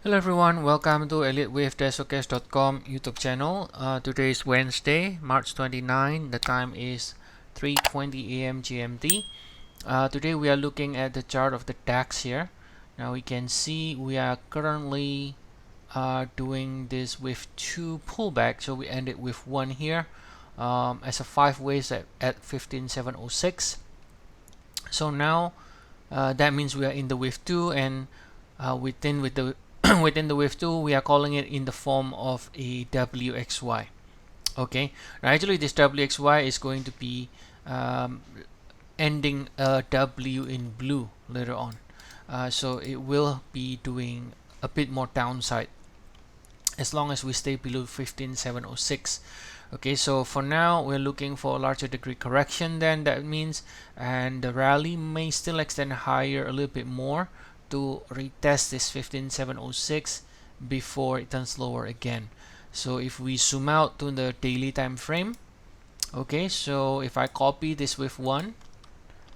Hello everyone, welcome to Elliott Wave Analysis.com YouTube channel. Today is Wednesday, March 29. The time is 3:20 a.m. GMT. Today we are looking at the chart of the DAX here. Now we can see we are currently doing this with two pullbacks. So we ended with one here as a 5 waves at 15,706. So now that means we are in the wave 2, and within the wave 2 we are calling it in the form of a WXY. Okay, now actually this WXY is going to be ending a W in blue later on, so it will be doing a bit more downside as long as we stay below 15,706. Okay, so for now we're looking for a larger degree correction than that means, and the rally may still extend higher a little bit more to retest this 15,706 before it turns lower again. So if we zoom out to the daily time frame, okay, so if I copy this with 1,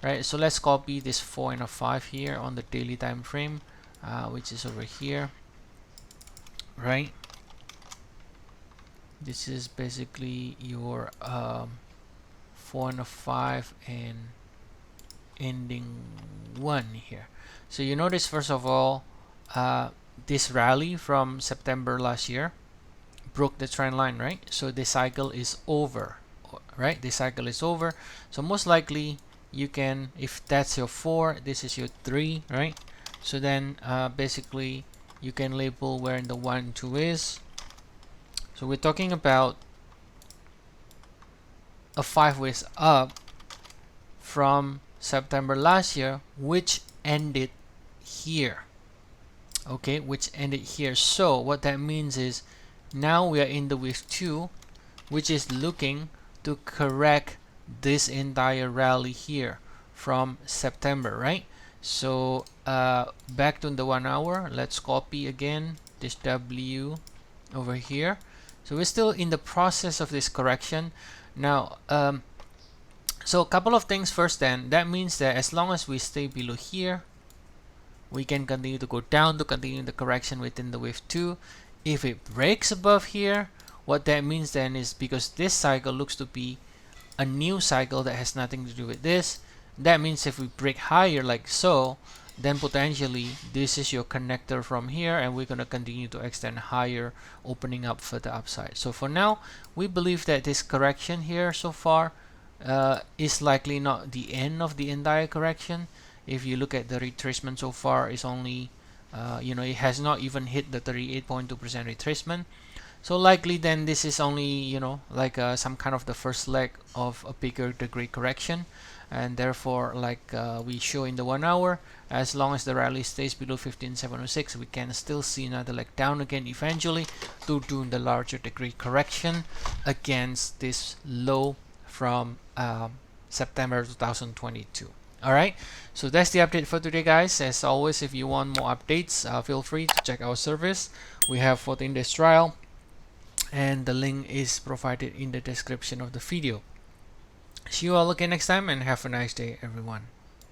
right, so let's copy this 4 and a 5 here on the daily time frame, which is over here, right? This is basically your 4 and a 5 and ending 1 here. So you notice first of all, this rally from September last year broke the trend line, right? So this cycle is over, right? This cycle is over. So most likely you can, if that's your 4, this is your 3, right? So then basically you can label where the 1 and 2 is. So we're talking about a 5 ways up from September last year, which ended here. Okay, which ended here. So what that means is now we are in the wave 2, which is looking to correct this entire rally here from September, right? So back to the 1 hour, let's copy again this W over here. So we're still in the process of this correction now. So a couple of things first then. That means that as long as we stay below here, we can continue to go down to continue the correction within the wave 2. If it breaks above here, what that means then is, because this cycle looks to be a new cycle that has nothing to do with this, that means if we break higher like so, then potentially this is your connector from here, and we're going to continue to extend higher, opening up for the upside. So for now, we believe that this correction here so far is likely not the end of the entire correction. If you look at the retracement so far, it's only it has not even hit the 38.2% retracement. So likely then this is only like some kind of the first leg of a bigger degree correction, and therefore like we show in the 1 hour, as long as the rally stays below 15,706, we can still see another leg down again eventually to do the larger degree correction against this low from September 2022. Alright, so that's the update for today, guys. As always, if you want more updates, feel free to check our service. We have 14-day trial, and the link is provided in the description of the video. See you all again next time, and have a nice day, everyone.